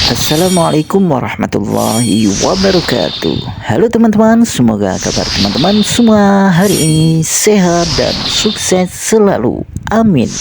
Assalamualaikum warahmatullahi wabarakatuh. Halo teman-teman, semoga kabar teman-teman semua hari ini sehat dan sukses selalu. Amin.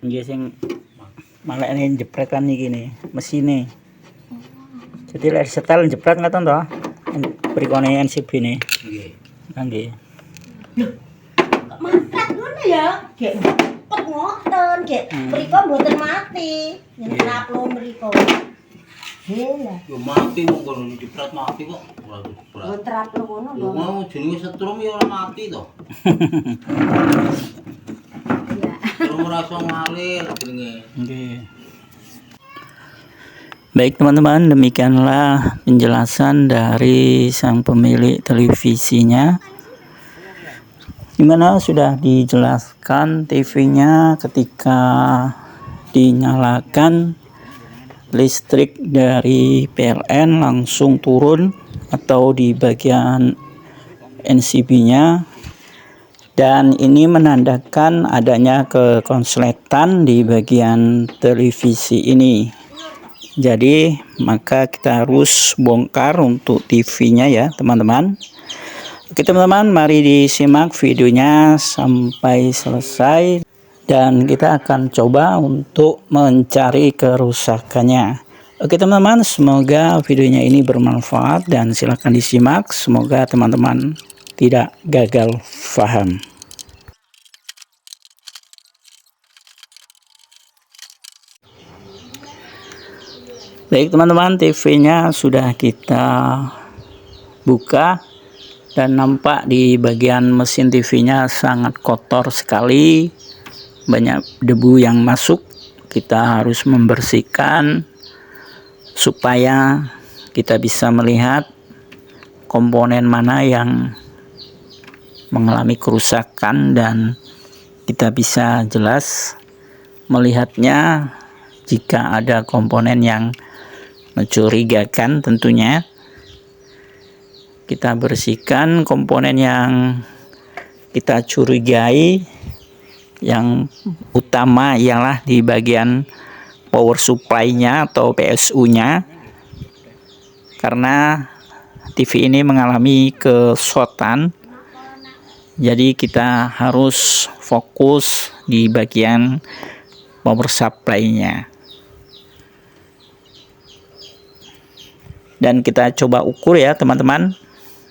Nggih sing malah ini jepretan iki nih, mesinnya. Jadi lek setel jepret ngoten to. Berikone NCB nih. Nggih. Mantap ngono ya, gek cepet ngoten, gek mriko mboten mati. Yen traplo mriko. Lha, Yo mati kok ngono diprat mati kok. wong traplo ngono Yo lho. mau jenenge setrum ya ora mati to. Iya. Setrum ora iso ngalir jenenge. Oke. Baik teman-teman, demikianlah penjelasan dari sang pemilik televisinya, dimana sudah dijelaskan TV-nya ketika dinyalakan listrik dari PLN langsung turun atau di bagian NCB-nya, dan ini menandakan adanya kekonsletan di bagian televisi ini. Jadi maka kita harus bongkar untuk TV-nya ya teman-teman. Oke teman-teman, mari disimak videonya sampai selesai dan kita akan coba untuk mencari kerusakannya. Oke teman-teman, semoga videonya ini bermanfaat dan silakan disimak. Semoga teman-teman tidak gagal paham. Baik teman-teman, TV-nya sudah kita buka dan nampak di bagian mesin TV-nya sangat kotor sekali, banyak debu yang masuk. Kita harus membersihkan supaya kita bisa melihat komponen mana yang mengalami kerusakan dan kita bisa jelas melihatnya. Jika ada komponen yang mencurigakan, tentunya kita bersihkan komponen yang kita curigai. Yang utama ialah di bagian power supply-nya atau PSU-nya, karena TV ini mengalami kesotan. Jadi kita harus fokus di bagian power supply-nya. Dan kita coba ukur ya teman-teman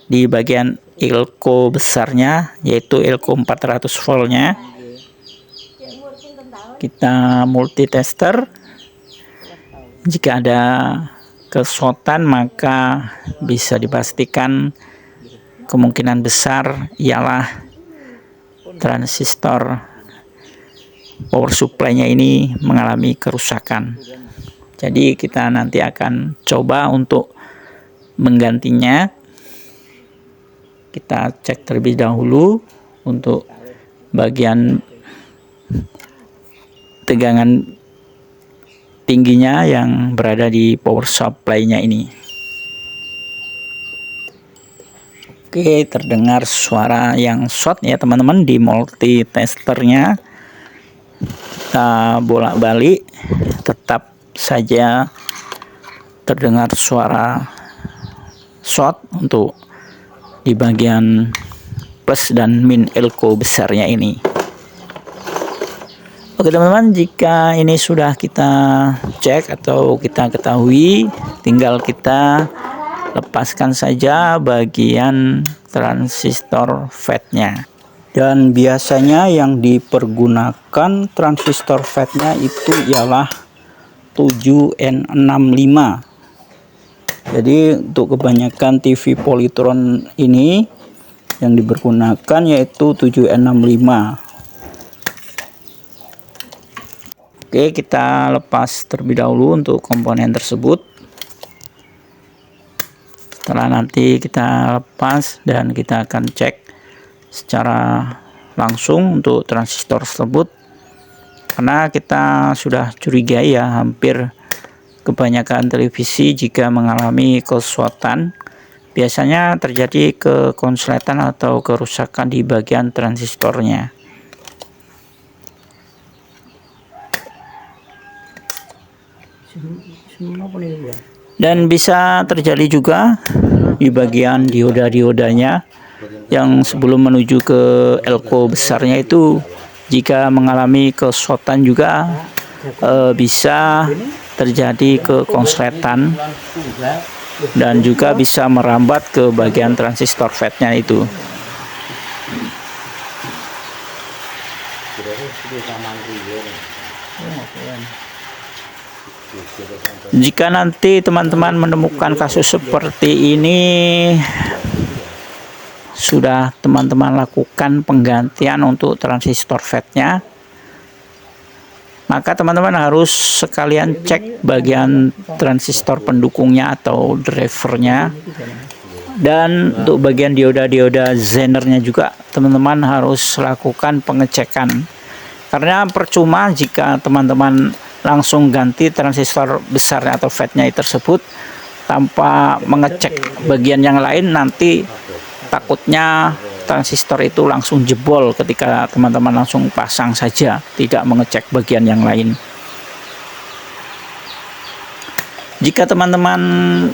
di bagian elko besarnya, yaitu elko 400 voltnya. Kita multitester. Jika ada kesotan maka bisa dipastikan kemungkinan besar ialah transistor power supply-nya ini mengalami kerusakan. Jadi kita nanti akan coba untuk menggantinya. Kita cek terlebih dahulu untuk bagian tegangan tingginya yang berada di power supply-nya ini. Oke, terdengar suara yang short ya teman-teman di multitesternya. Kita bolak-balik, tetap saja terdengar suara short untuk di bagian plus dan min elko besarnya ini. Oke teman-teman, jika ini sudah kita cek atau kita ketahui, tinggal kita lepaskan saja bagian transistor FET-nya. Dan biasanya yang dipergunakan transistor FET-nya itu ialah 7N65. Jadi untuk kebanyakan TV Polytron ini yang dipergunakan yaitu 7N65. Oke, kita lepas terlebih dahulu untuk komponen tersebut. Setelah nanti kita lepas dan kita akan cek secara langsung untuk transistor tersebut, karena kita sudah curigai ya, hampir kebanyakan televisi jika mengalami kesuatan biasanya terjadi kekonsletan atau kerusakan di bagian transistornya. Dan bisa terjadi juga di bagian dioda-diodanya yang sebelum menuju ke elko besarnya itu, jika mengalami kesotan juga bisa terjadi kekonsletan dan juga bisa merambat ke bagian transistor FET-nya itu. Jika nanti teman-teman menemukan kasus seperti ini, sudah teman-teman lakukan penggantian untuk transistor FET-nya, maka teman-teman harus sekalian cek bagian transistor pendukungnya atau drivernya, dan untuk bagian dioda-dioda zenernya juga teman-teman harus lakukan pengecekan. Karena percuma jika teman-teman langsung ganti transistor besarnya atau FET-nya tersebut tanpa mengecek bagian yang lain, nanti takutnya transistor itu langsung jebol ketika teman-teman langsung pasang saja, tidak mengecek bagian yang lain. Jika teman-teman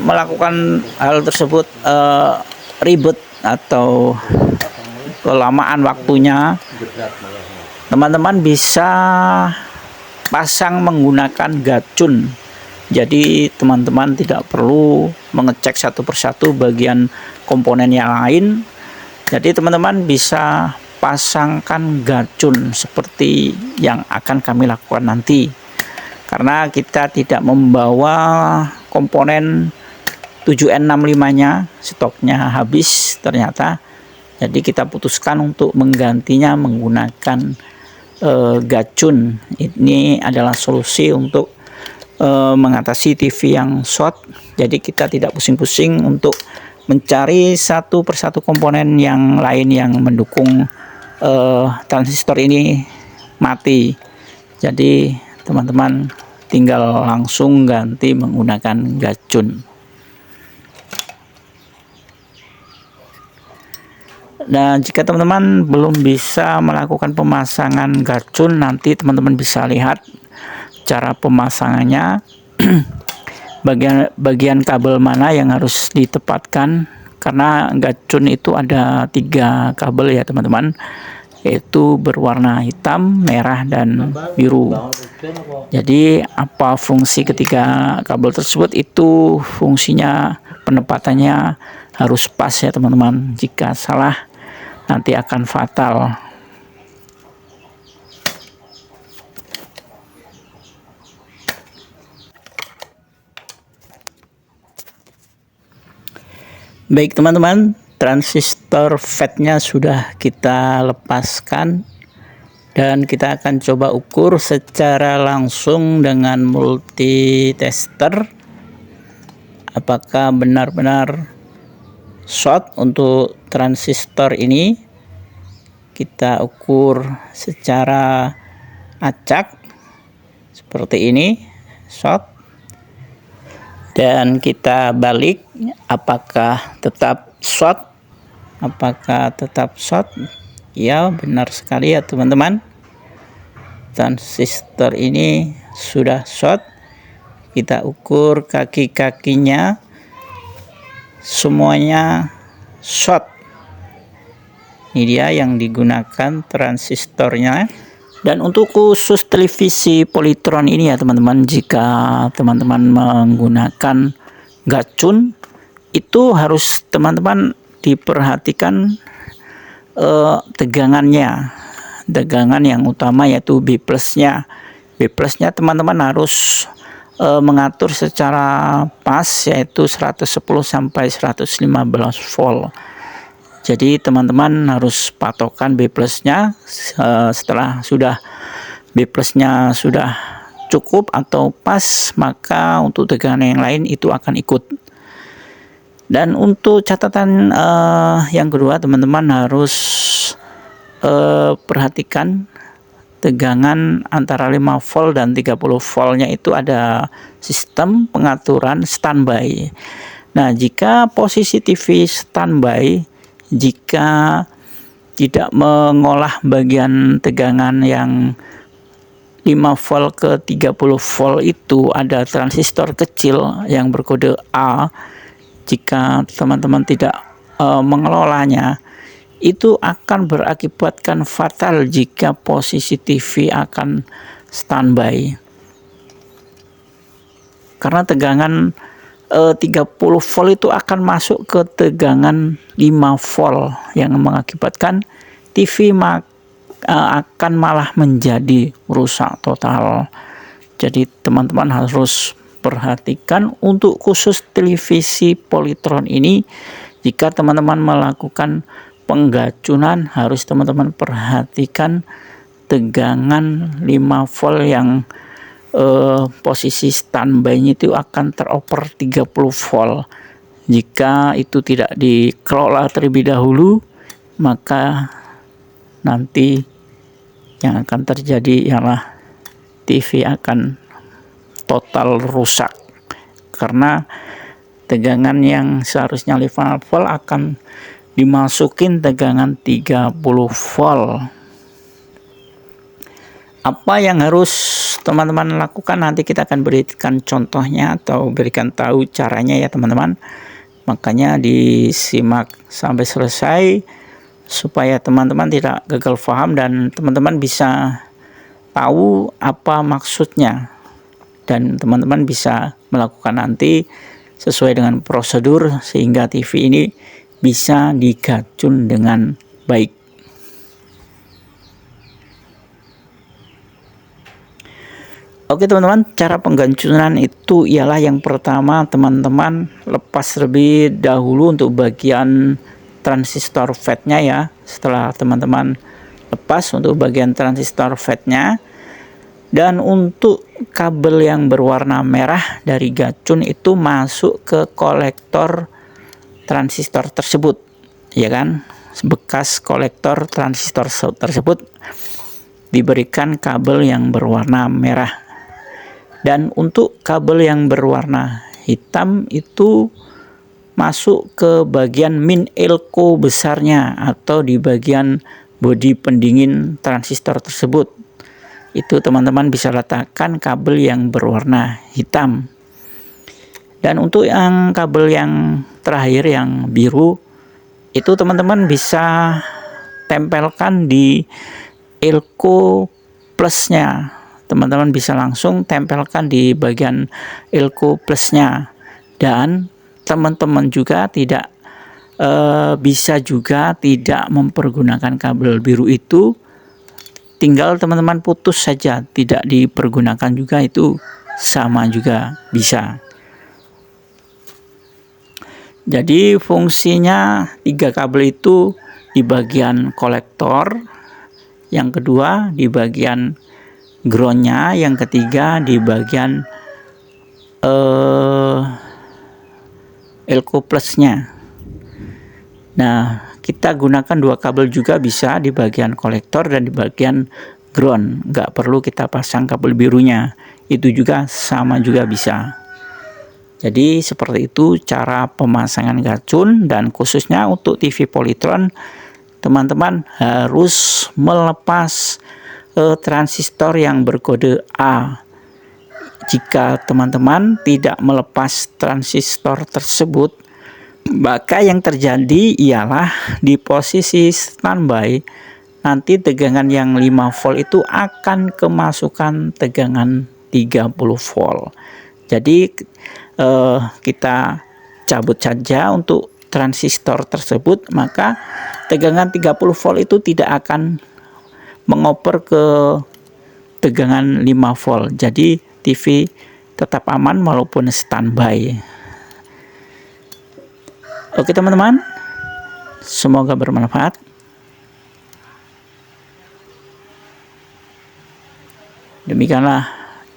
melakukan hal tersebut ribet atau kelamaan waktunya, teman-teman bisa pasang menggunakan gacun. Jadi teman-teman tidak perlu mengecek satu persatu bagian komponen yang lain. Jadi teman-teman bisa pasangkan gacun seperti yang akan kami lakukan nanti. Karena kita tidak membawa komponen 7N65-nya, stoknya habis ternyata. Jadi kita putuskan untuk menggantinya menggunakan gacun. Ini adalah solusi untuk mengatasi TV yang short. Jadi kita tidak pusing-pusing untuk mencari satu persatu komponen yang lain yang mendukung transistor ini mati. Jadi teman-teman tinggal langsung ganti menggunakan gacun. Nah, jika teman-teman belum bisa melakukan pemasangan gacun, nanti teman-teman bisa lihat cara pemasangannya. bagian kabel mana yang harus ditempatkan, karena gacun itu ada 3 kabel ya teman-teman, yaitu berwarna hitam, merah, dan biru. Jadi apa fungsi ketiga kabel tersebut? Itu fungsinya penempatannya harus pas ya teman-teman. Jika salah nanti akan fatal. Baik teman-teman, transistor FET-nya sudah kita lepaskan dan kita akan coba ukur secara langsung dengan multitester apakah benar-benar short untuk transistor ini. Kita ukur secara acak seperti ini, short, dan kita balik apakah tetap short. Apakah tetap short? Ya, benar sekali ya teman-teman, transistor ini sudah short. Kita ukur kaki-kakinya, semuanya short. Ini dia yang digunakan transistornya. Dan untuk khusus televisi polytron ini ya teman-teman, jika teman-teman menggunakan gacun, itu harus teman-teman diperhatikan tegangannya. Tegangan yang utama yaitu B plusnya. B plusnya teman-teman harus mengatur secara pas, yaitu 110 sampai 115 volt. Jadi teman-teman harus patokan B plusnya. Setelah sudah B plusnya sudah cukup atau pas, maka untuk tegangan yang lain itu akan ikut. Dan untuk catatan yang kedua, teman-teman harus perhatikan tegangan antara 5 volt dan 30 voltnya itu ada sistem pengaturan standby. Nah, jika posisi TV standby, jika tidak mengolah bagian tegangan yang 5 volt ke 30 volt itu, ada transistor kecil yang berkode A. Jika teman-teman tidak mengelolanya, itu akan berakibatkan fatal jika posisi TV akan standby. Karena tegangan 30 volt itu akan masuk ke tegangan 5 volt yang mengakibatkan TV akan malah menjadi rusak total. Jadi teman-teman harus perhatikan untuk khusus televisi Polytron ini, jika teman-teman melakukan penggacunan harus teman-teman perhatikan tegangan 5 volt yang posisi standby itu akan teroper 30 volt. Jika itu tidak dikelola terlebih dahulu, maka nanti yang akan terjadi ialah TV akan total rusak, karena tegangan yang seharusnya 5 volt akan dimasukin tegangan 30 volt. Apa yang harus teman-teman lakukan, nanti kita akan berikan contohnya atau berikan tahu caranya ya teman-teman. Makanya disimak sampai selesai supaya teman-teman tidak gagal paham dan teman-teman bisa tahu apa maksudnya, dan teman-teman bisa melakukan nanti sesuai dengan prosedur sehingga TV ini bisa digacun dengan baik. Oke teman-teman, cara penggacunan itu ialah yang pertama teman-teman lepas terlebih dahulu untuk bagian transistor FET-nya ya. Setelah teman-teman lepas untuk bagian transistor FET-nya, dan untuk kabel yang berwarna merah dari gacun itu masuk ke kolektor transistor tersebut, ya kan? Bekas kolektor transistor tersebut diberikan kabel yang berwarna merah. Dan untuk kabel yang berwarna hitam itu masuk ke bagian min elko besarnya atau di bagian bodi pendingin transistor tersebut. Itu teman-teman bisa letakkan kabel yang berwarna hitam. Dan untuk yang kabel yang terakhir yang biru itu teman-teman bisa tempelkan di elko plusnya. Teman-teman bisa langsung tempelkan di bagian elko plusnya, dan teman-teman juga bisa juga tidak mempergunakan kabel biru itu, tinggal teman-teman putus saja, tidak dipergunakan juga, itu sama juga bisa. Jadi fungsinya 3 kabel itu di bagian kolektor, yang kedua di bagian groundnya, yang ketiga di bagian elko plusnya. Nah, kita gunakan 2 kabel juga bisa di bagian kolektor dan di bagian ground, nggak perlu kita pasang kabel birunya, itu juga sama juga bisa. Jadi seperti itu cara pemasangan gacun, dan khususnya untuk TV Polytron teman-teman harus melepas transistor yang berkode A. Jika teman-teman tidak melepas transistor tersebut, maka yang terjadi ialah di posisi standby nanti tegangan yang 5 volt itu akan kemasukan tegangan 30 volt. Jadi kita cabut saja untuk transistor tersebut, maka tegangan 30 volt itu tidak akan mengoper ke tegangan 5 volt. Jadi TV tetap aman walaupun standby. Oke teman-teman, semoga bermanfaat. Demikianlah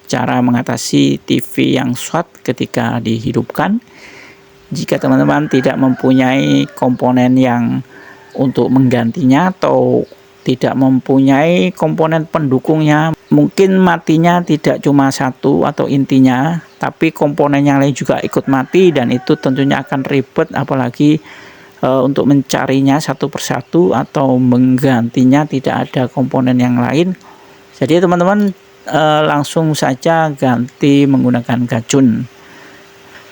cara mengatasi TV yang short ketika dihidupkan. Jika teman-teman tidak mempunyai komponen yang untuk menggantinya atau tidak mempunyai komponen pendukungnya, mungkin matinya tidak cuma satu atau intinya, tapi komponen yang lain juga ikut mati, dan itu tentunya akan ribet, apalagi untuk mencarinya satu persatu atau menggantinya tidak ada komponen yang lain. Jadi teman-teman langsung saja ganti menggunakan gacun.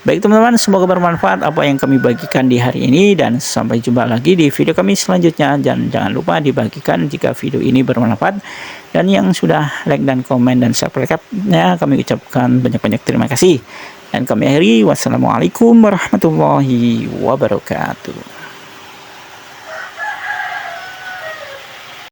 Baik teman-teman, semoga bermanfaat apa yang kami bagikan di hari ini, dan sampai jumpa lagi di video kami selanjutnya. Dan jangan lupa dibagikan jika video ini bermanfaat, dan yang sudah like dan komen dan subscribe-nya kami ucapkan banyak-banyak terima kasih. Dan kami akhiri, wassalamualaikum warahmatullahi wabarakatuh.